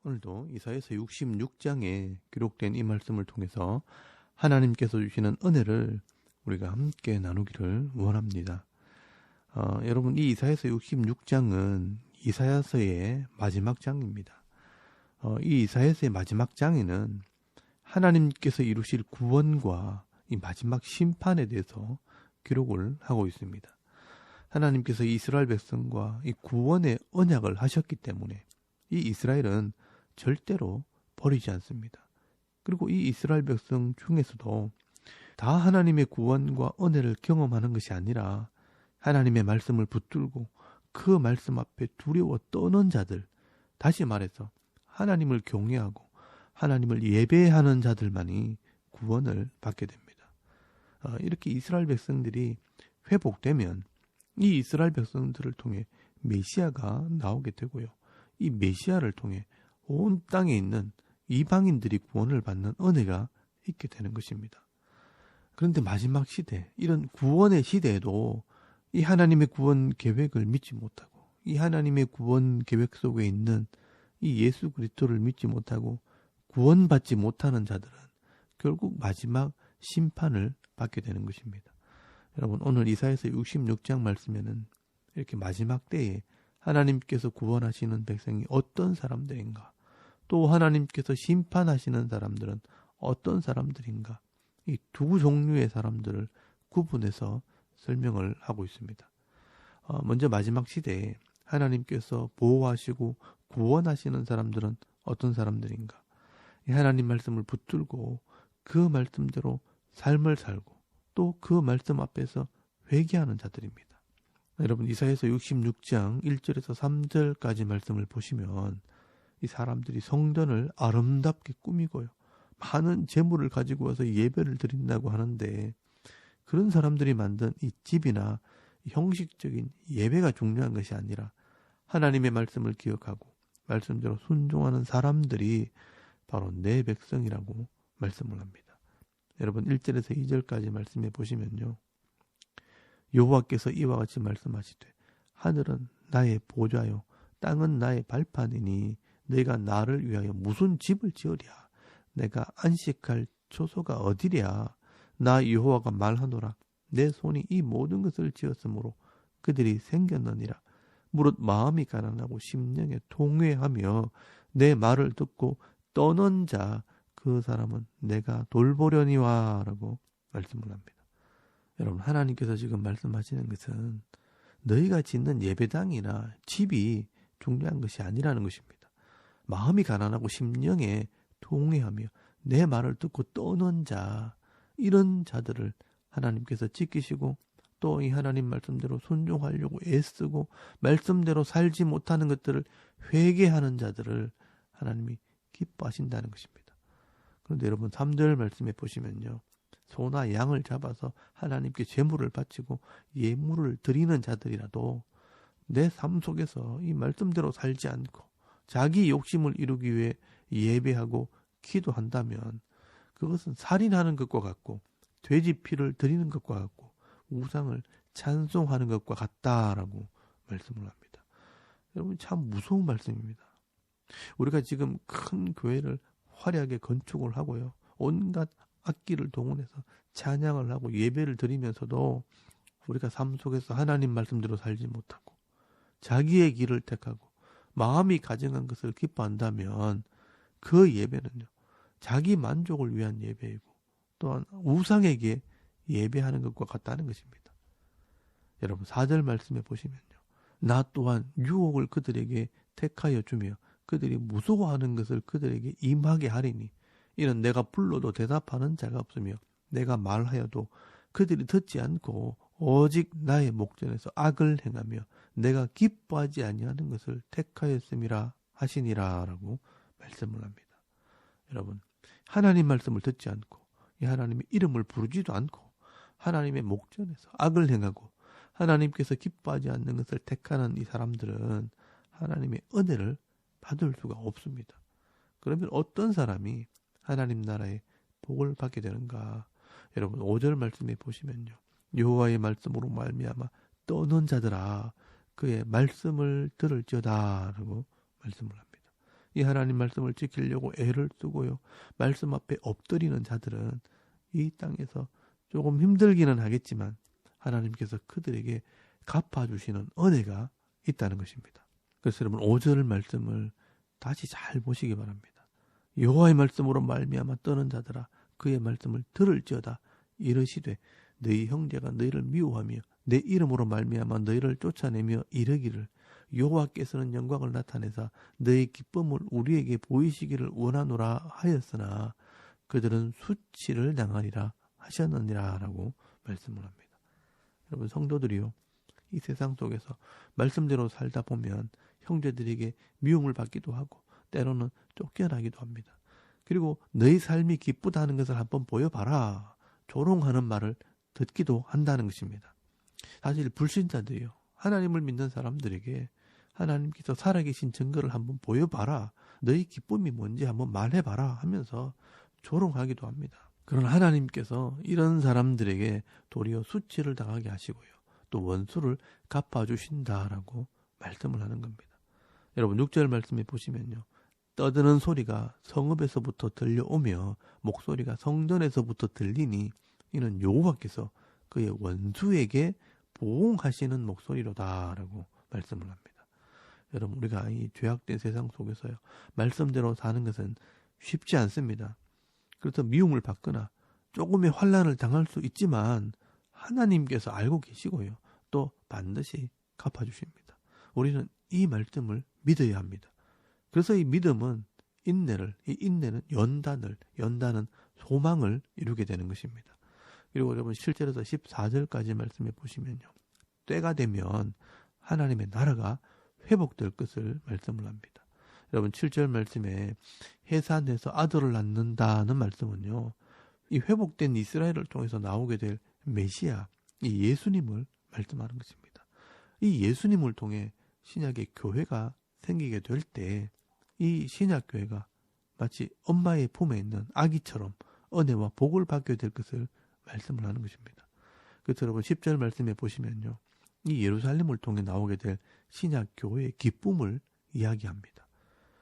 오늘도 이사야서 66장에 기록된 이 말씀을 통해서 하나님께서 주시는 은혜를 우리가 함께 나누기를 원합니다. 여러분, 이 이사야서 66장은 이사야서의 마지막 장입니다. 이 이사야서의 마지막 장에는 하나님께서 이루실 구원과 이 마지막 심판에 대해서 기록을 하고 있습니다. 하나님께서 이스라엘 백성과 이 구원의 언약을 하셨기 때문에 이 이스라엘은 절대로 버리지 않습니다. 그리고 이 이스라엘 백성 중에서도 다 하나님의 구원과 은혜를 경험하는 것이 아니라 하나님의 말씀을 붙들고 그 말씀 앞에 두려워 떠는 자들, 다시 말해서 하나님을 경외하고 하나님을 예배하는 자들만이 구원을 받게 됩니다. 이렇게 이스라엘 백성들이 회복되면 이 이스라엘 백성들을 통해 메시아가 나오게 되고요. 이 메시아를 통해 온 땅에 있는 이방인들이 구원을 받는 은혜가 있게 되는 것입니다. 그런데 마지막 시대, 이런 구원의 시대에도 이 하나님의 구원 계획을 믿지 못하고 이 하나님의 구원 계획 속에 있는 이 예수 그리스도를 믿지 못하고 구원받지 못하는 자들은 결국 마지막 심판을 받게 되는 것입니다. 여러분, 오늘 이사야서 66장 말씀에는 이렇게 마지막 때에 하나님께서 구원하시는 백성이 어떤 사람들인가, 또 하나님께서 심판하시는 사람들은 어떤 사람들인가, 이 두 종류의 사람들을 구분해서 설명을 하고 있습니다. 먼저 마지막 시대에 하나님께서 보호하시고 구원하시는 사람들은 어떤 사람들인가, 이 하나님 말씀을 붙들고 그 말씀대로 삶을 살고 또 그 말씀 앞에서 회개하는 자들입니다. 여러분, 이사야서 66장 1절에서 3절까지 말씀을 보시면 이 사람들이 성전을 아름답게 꾸미고요, 많은 재물을 가지고 와서 예배를 드린다고 하는데, 그런 사람들이 만든 이 집이나 형식적인 예배가 중요한 것이 아니라 하나님의 말씀을 기억하고 말씀대로 순종하는 사람들이 바로 내 백성이라고 말씀을 합니다. 여러분, 1절에서 2절까지 말씀해 보시면요, 여호와께서 이와 같이 말씀하시되 하늘은 나의 보좌요 땅은 나의 발판이니 내가 나를 위하여 무슨 집을 지으랴. 내가 안식할 초소가 어디랴. 나 여호와가 말하노라. 내 손이 이 모든 것을 지었으므로 그들이 생겼느니라. 무릇 마음이 가난하고 심령에 통회하며 내 말을 듣고 떠는 자 그 사람은 내가 돌보려니와 라고 말씀을 합니다. 여러분, 하나님께서 지금 말씀하시는 것은 너희가 짓는 예배당이나 집이 중요한 것이 아니라는 것입니다. 마음이 가난하고 심령에 통회하며 내 말을 듣고 떠는 자, 이런 자들을 하나님께서 지키시고 또 이 하나님 말씀대로 순종하려고 애쓰고 말씀대로 살지 못하는 것들을 회개하는 자들을 하나님이 기뻐하신다는 것입니다. 그런데 여러분, 3절 말씀에 보시면요, 소나 양을 잡아서 하나님께 제물을 바치고 예물을 드리는 자들이라도 내 삶 속에서 이 말씀대로 살지 않고 자기 욕심을 이루기 위해 예배하고 기도한다면 그것은 살인하는 것과 같고 돼지 피를 드리는 것과 같고 우상을 찬송하는 것과 같다라고 말씀을 합니다. 여러분, 참 무서운 말씀입니다. 우리가 지금 큰 교회를 화려하게 건축을 하고요, 온갖 악기를 동원해서 찬양을 하고 예배를 드리면서도 우리가 삶 속에서 하나님 말씀대로 살지 못하고 자기의 길을 택하고 마음이 가증한 것을 기뻐한다면 그 예배는요, 자기 만족을 위한 예배이고 또한 우상에게 예배하는 것과 같다는 것입니다. 여러분, 4절 말씀에 보시면요, 나 또한 유혹을 그들에게 택하여 주며 그들이 무서워하는 것을 그들에게 임하게 하리니 이는 내가 불러도 대답하는 자가 없으며 내가 말하여도 그들이 듣지 않고 오직 나의 목전에서 악을 행하며 내가 기뻐하지 아니하는 것을 택하였음이라 하시니라 라고 말씀을 합니다. 여러분, 하나님 말씀을 듣지 않고 이 하나님의 이름을 부르지도 않고 하나님의 목전에서 악을 행하고 하나님께서 기뻐하지 않는 것을 택하는 이 사람들은 하나님의 은혜를 받을 수가 없습니다. 그러면 어떤 사람이 하나님 나라의 복을 받게 되는가? 여러분, 5절 말씀에 보시면요, 여호와의 말씀으로 말미암아 떠는 자들아 그의 말씀을 들을지어다 라고 말씀을 합니다. 이 하나님 말씀을 지키려고 애를 쓰고요. 말씀 앞에 엎드리는 자들은 이 땅에서 조금 힘들기는 하겠지만 하나님께서 그들에게 갚아주시는 은혜가 있다는 것입니다. 그래서 여러분 5절 말씀을 다시 잘 보시기 바랍니다. 여호와의 말씀으로 말미암아 떠는 자들아 그의 말씀을 들을지어다 이르시되 너희 형제가 너희를 미워하며 내 이름으로 말미암아 너희를 쫓아내며 이르기를 여호와께서는 영광을 나타내사 너희 기쁨을 우리에게 보이시기를 원하노라 하였으나 그들은 수치를 당하리라 하셨느니라 라고 말씀을 합니다. 여러분 성도들이요 이 세상 속에서 말씀대로 살다 보면 형제들에게 미움을 받기도 하고 때로는 쫓겨나기도 합니다. 그리고 너희 삶이 기쁘다는 것을 한번 보여봐라 조롱하는 말을 듣기도 한다는 것입니다. 사실 불신자들이요 하나님을 믿는 사람들에게 하나님께서 살아계신 증거를 한번 보여봐라 너희 기쁨이 뭔지 한번 말해봐라 하면서 조롱하기도 합니다. 그러나 하나님께서 이런 사람들에게 도리어 수치를 당하게 하시고요 또 원수를 갚아주신다라고 말씀을 하는 겁니다. 여러분 6절 말씀에 보시면요 떠드는 소리가 성읍에서부터 들려오며 목소리가 성전에서부터 들리니 이는 여호와께서 그의 원수에게 보응하시는 목소리로다라고 말씀을 합니다. 여러분 우리가 이 죄악된 세상 속에서요 말씀대로 사는 것은 쉽지 않습니다. 그래서 미움을 받거나 조금의 환난을 당할 수 있지만 하나님께서 알고 계시고요 또 반드시 갚아주십니다. 우리는 이 말씀을 믿어야 합니다. 그래서 이 믿음은 이 인내는 연단은 소망을 이루게 되는 것입니다. 그리고 여러분 7절에서 14절까지 말씀해 보시면요 때가 되면 하나님의 나라가 회복될 것을 말씀을 합니다. 여러분 7절 말씀에 해산해서 아들을 낳는다는 말씀은요 이 회복된 이스라엘을 통해서 나오게 될 메시아 이 예수님을 말씀하는 것입니다. 이 예수님을 통해 신약의 교회가 생기게 될 때 이 신약교회가 마치 엄마의 품에 있는 아기처럼 은혜와 복을 받게 될 것을 말씀을 하는 것입니다. 그래서 여러분 10절 말씀에 보시면요 이 예루살렘을 통해 나오게 될 신약교회의 기쁨을 이야기합니다.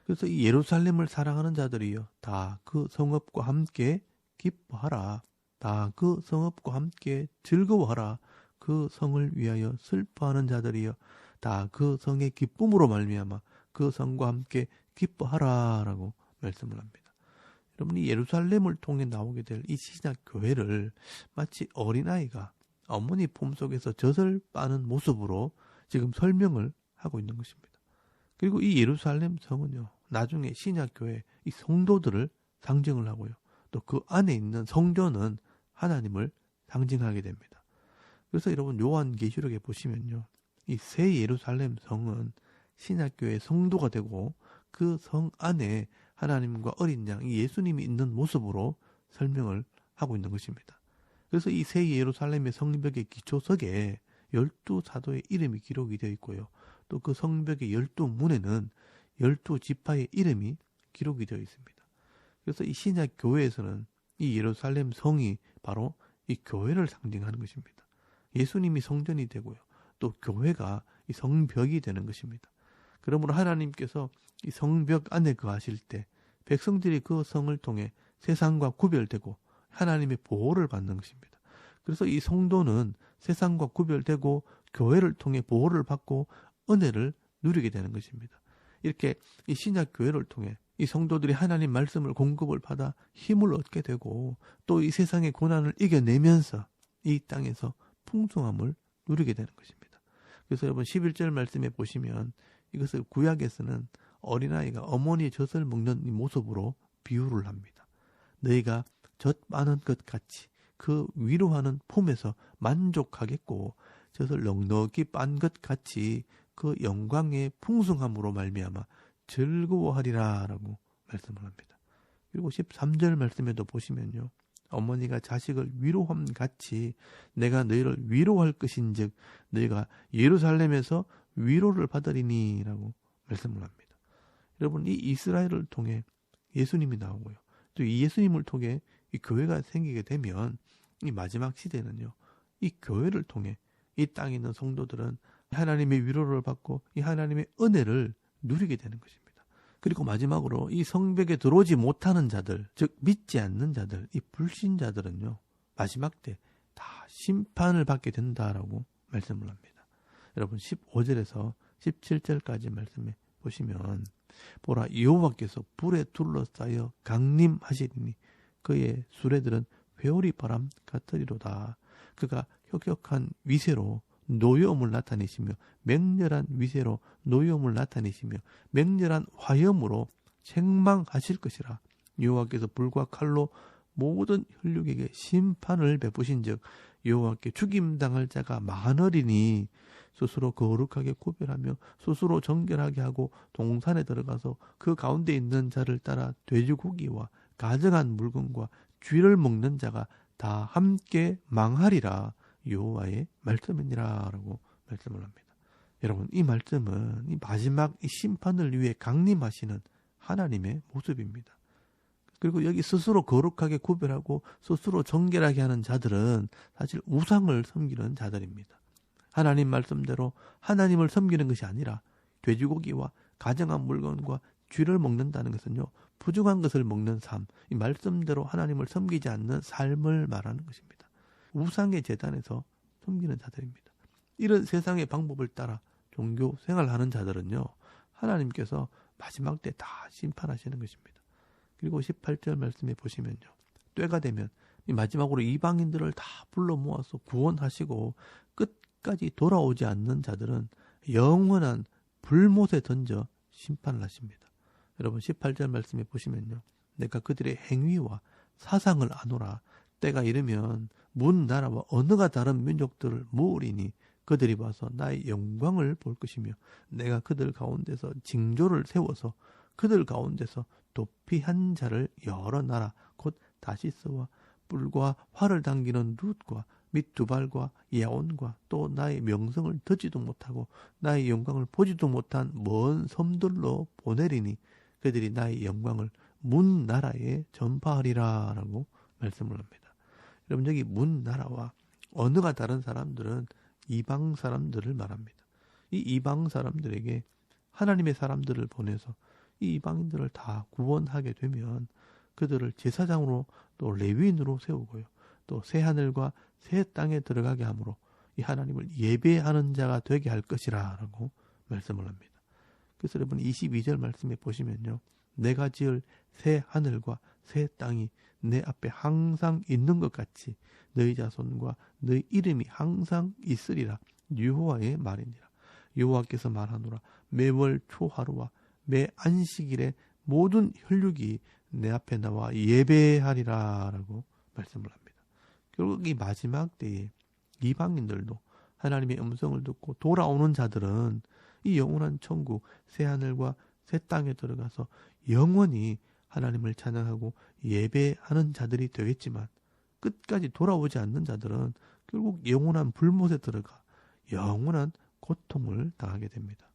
그래서 이 예루살렘을 사랑하는 자들이요 다 그 성읍과 함께 기뻐하라 다 그 성읍과 함께 즐거워하라 그 성을 위하여 슬퍼하는 자들이여 다 그 성의 기쁨으로 말미암아 그 성과 함께 기뻐하라 라고 말씀을 합니다. 여러분 이 예루살렘을 통해 나오게 될 이 신약 교회를 마치 어린아이가 어머니 품속에서 젖을 빠는 모습으로 지금 설명을 하고 있는 것입니다. 그리고 이 예루살렘 성은요 나중에 신약 교회 이 성도들을 상징을 하고요 또 그 안에 있는 성전은 하나님을 상징하게 됩니다. 그래서 여러분 요한계시록에 보시면요 이 새 예루살렘 성은 신약교회의 성도가 되고 그 성 안에 하나님과 어린 양 예수님이 있는 모습으로 설명을 하고 있는 것입니다. 그래서 이 새 예루살렘의 성벽의 기초석에 12사도의 이름이 기록이 되어 있고요 또 그 성벽의 12문에는 12지파의 이름이 기록이 되어 있습니다. 그래서 이 신약교회에서는 이 예루살렘 성이 바로 이 교회를 상징하는 것입니다. 예수님이 성전이 되고요 또 교회가 이 성벽이 되는 것입니다. 그러므로 하나님께서 이 성벽 안에 거하실 때 백성들이 그 성을 통해 세상과 구별되고 하나님의 보호를 받는 것입니다. 그래서 이 성도는 세상과 구별되고 교회를 통해 보호를 받고 은혜를 누리게 되는 것입니다. 이렇게 이 신약 교회를 통해 이 성도들이 하나님 말씀을 공급을 받아 힘을 얻게 되고 또 이 세상의 고난을 이겨내면서 이 땅에서 풍성함을 누리게 되는 것입니다. 그래서 여러분 11절 말씀에 보시면 이것을 구약에서는 어린아이가 어머니의 젖을 먹는 이 모습으로 비유를 합니다. 너희가 젖 빠는 것 같이 그 위로하는 품에서 만족하겠고 젖을 넉넉히 빤 것 같이 그 영광의 풍성함으로 말미암아 즐거워하리라 라고 말씀을 합니다. 그리고 13절 말씀에도 보시면요 어머니가 자식을 위로함 같이 내가 너희를 위로할 것인즉 너희가 예루살렘에서 위로를 받으리니 라고 말씀을 합니다. 여러분 이 이스라엘을 통해 예수님이 나오고요 또 이 예수님을 통해 이 교회가 생기게 되면 이 마지막 시대는요 이 교회를 통해 이 땅에 있는 성도들은 하나님의 위로를 받고 이 하나님의 은혜를 누리게 되는 것입니다. 그리고 마지막으로 이 성벽에 들어오지 못하는 자들, 즉 믿지 않는 자들, 이 불신자들은요, 마지막 때 다 심판을 받게 된다라고 말씀을 합니다. 여러분 15절에서 17절까지 말씀해 보시면, 보라, 여호와께서 불에 둘러싸여 강림하시리니 그의 수레들은 회오리 바람 같으리로다. 그가 혁혁한 위세로 노여움을 나타내시며 맹렬한 위세로 노여움을 나타내시며 맹렬한 화염으로 책망하실 것이라. 여호와께서 불과 칼로 모든 혈육에게 심판을 베푸신즉 여호와께 죽임당할 자가 많으리니 스스로 거룩하게 구별하며 스스로 정결하게 하고 동산에 들어가서 그 가운데 있는 자를 따라 돼지고기와 가정한 물건과 쥐를 먹는 자가 다 함께 망하리라. 여호와의 말씀이니라 라고 말씀을 합니다. 여러분, 이 말씀은 이 마지막 이 심판을 위해 강림하시는 하나님의 모습입니다. 그리고 여기 스스로 거룩하게 구별하고 스스로 정결하게 하는 자들은 사실 우상을 섬기는 자들입니다. 하나님 말씀대로 하나님을 섬기는 것이 아니라 돼지고기와 가정한 물건과 쥐를 먹는다는 것은요, 부정한 것을 먹는 삶, 이 말씀대로 하나님을 섬기지 않는 삶을 말하는 것입니다. 우상의 제단에서 섬기는 자들입니다. 이런 세상의 방법을 따라 종교 생활하는 자들은요, 하나님께서 마지막 때 다 심판하시는 것입니다. 그리고 18절 말씀에 보시면요, 때가 되면 이 마지막으로 이방인들을 다 불러 모아서 구원하시고 끝까지 돌아오지 않는 자들은 영원한 불못에 던져 심판을 하십니다. 여러분 18절 말씀에 보시면요, 내가 그들의 행위와 사상을 아노라. 때가 이르면 문 나라와 언어가 다른 민족들을 모으리니 그들이 와서 나의 영광을 볼 것이며 내가 그들 가운데서 징조를 세워서 그들 가운데서 도피한 자를 여러 나라 곧 다시스와 뿔과 활을 당기는 룻과 및 두발과 야온과 또 나의 명성을 듣지도 못하고 나의 영광을 보지도 못한 먼 섬들로 보내리니 그들이 나의 영광을 문 나라에 전파하리라 라고 말씀을 합니다. 여러분, 여기 문 나라와 언어가 다른 사람들은 이방 사람들을 말합니다. 이 이방 사람들에게 하나님의 사람들을 보내서 이 이방인들을 다 구원하게 되면 그들을 제사장으로 또 레위인으로 세우고요, 또 새 하늘과 새 땅에 들어가게 함으로 이 하나님을 예배하는 자가 되게 할 것이라 라고 말씀을 합니다. 그래서 여러분 22절 말씀에 보시면요, 내가 지을 새 하늘과 새 땅이 내 앞에 항상 있는 것 같이 너희 자손과 너희 이름이 항상 있으리라. 여호와의 말이니라. 여호와께서 말하노라. 매월 초하루와 매 안식일에 모든 혈육이 내 앞에 나와 예배하리라 라고 말씀을 합니다. 결국 이 마지막 때에 이방인들도 하나님의 음성을 듣고 돌아오는 자들은 이 영원한 천국 새하늘과 새 땅에 들어가서 영원히 하나님을 찬양하고 예배하는 자들이 되겠지만, 끝까지 돌아오지 않는 자들은 결국 영원한 불못에 들어가 영원한 고통을 당하게 됩니다.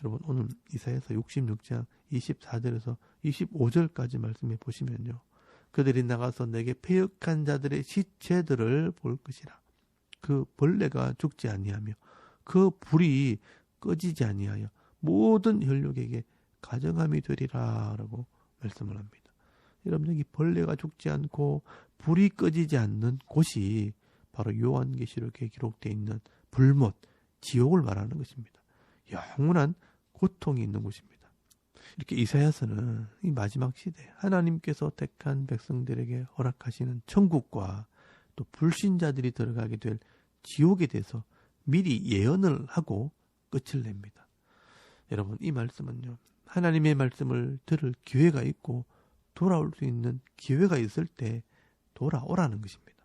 여러분, 오늘 이사야서 66장 24절에서 25절까지 말씀해 보시면요, 그들이 나가서 내게 패역한 자들의 시체들을 볼 것이라. 그 벌레가 죽지 아니하며 그 불이 꺼지지 아니하여 모든 혈육에게 가정함이 되리라 라고 말씀을 합니다. 여러분, 여기 벌레가 죽지 않고 불이 꺼지지 않는 곳이 바로 요한계시록에 기록되어 있는 불못, 지옥을 말하는 것입니다. 영원한 고통이 있는 곳입니다. 이렇게 이사야서는 이 마지막 시대 하나님께서 택한 백성들에게 허락하시는 천국과 또 불신자들이 들어가게 될 지옥에 대해서 미리 예언을 하고 끝을 냅니다. 여러분, 이 말씀은요, 하나님의 말씀을 들을 기회가 있고 돌아올 수 있는 기회가 있을 때 돌아오라는 것입니다.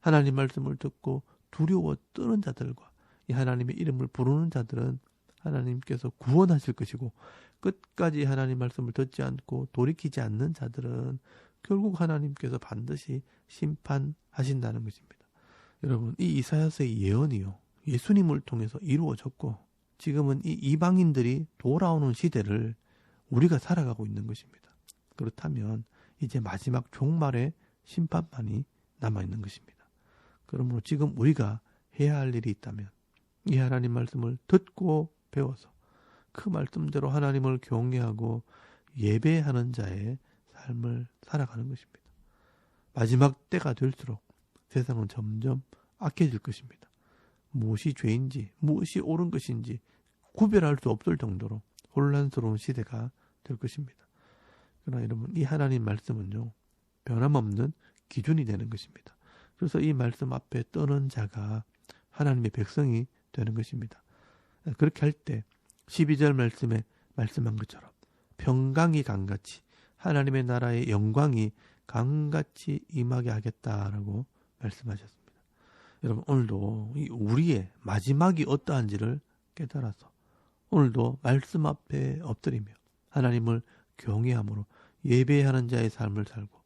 하나님 말씀을 듣고 두려워 떠는 자들과 이 하나님의 이름을 부르는 자들은 하나님께서 구원하실 것이고, 끝까지 하나님 말씀을 듣지 않고 돌이키지 않는 자들은 결국 하나님께서 반드시 심판하신다는 것입니다. 여러분, 이 이사야서의 예언이요, 예수님을 통해서 이루어졌고 지금은 이 이방인들이 돌아오는 시대를 우리가 살아가고 있는 것입니다. 그렇다면 이제 마지막 종말의 심판만이 남아있는 것입니다. 그러므로 지금 우리가 해야 할 일이 있다면 이 하나님 말씀을 듣고 배워서 그 말씀대로 하나님을 경외하고 예배하는 자의 삶을 살아가는 것입니다. 마지막 때가 될수록 세상은 점점 악해질 것입니다. 무엇이 죄인지 무엇이 옳은 것인지 구별할 수 없을 정도로 혼란스러운 시대가 될 것입니다. 그러나 여러분, 이 하나님 말씀은요, 변함없는 기준이 되는 것입니다. 그래서 이 말씀 앞에 떠는 자가 하나님의 백성이 되는 것입니다. 그렇게 할 때 12절 말씀에 말씀한 것처럼 평강이 강같이 하나님의 나라의 영광이 강같이 임하게 하겠다라고 말씀하셨습니다. 여러분, 오늘도 우리의 마지막이 어떠한지를 깨달아서 오늘도 말씀 앞에 엎드리며 하나님을 경외함으로 예배하는 자의 삶을 살고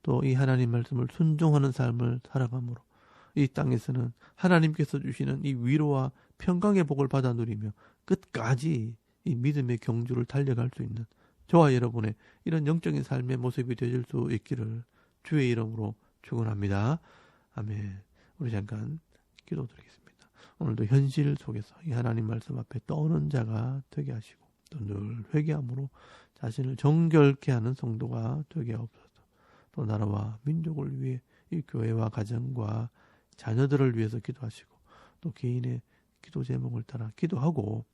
또 이 하나님 말씀을 순종하는 삶을 살아감으로 이 땅에서는 하나님께서 주시는 이 위로와 평강의 복을 받아 누리며 끝까지 이 믿음의 경주를 달려갈 수 있는 저와 여러분의 이런 영적인 삶의 모습이 되실 수 있기를 주의 이름으로 축원합니다. 아멘. 우리 잠깐 기도드리겠습니다. 오늘도 현실 속에서 이 하나님 말씀 앞에 떠오는 자가 되게 하시고 또 늘 회개함으로 자신을 정결케 하는 성도가 되게 하옵소서. 또 나라와 민족을 위해 이 교회와 가정과 자녀들을 위해서 기도하시고 또 개인의 기도 제목을 따라 기도하고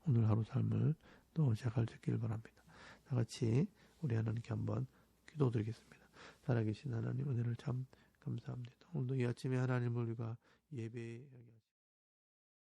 오늘 하루 삶을 또 시작할 수 있기를 바랍니다. 다 같이 우리 하나님께 한번 기도드리겠습니다. 살아계신 하나님, 은혜를 참 감사합니다. 오늘도 이 아침에 하나님을 우리가 예배하게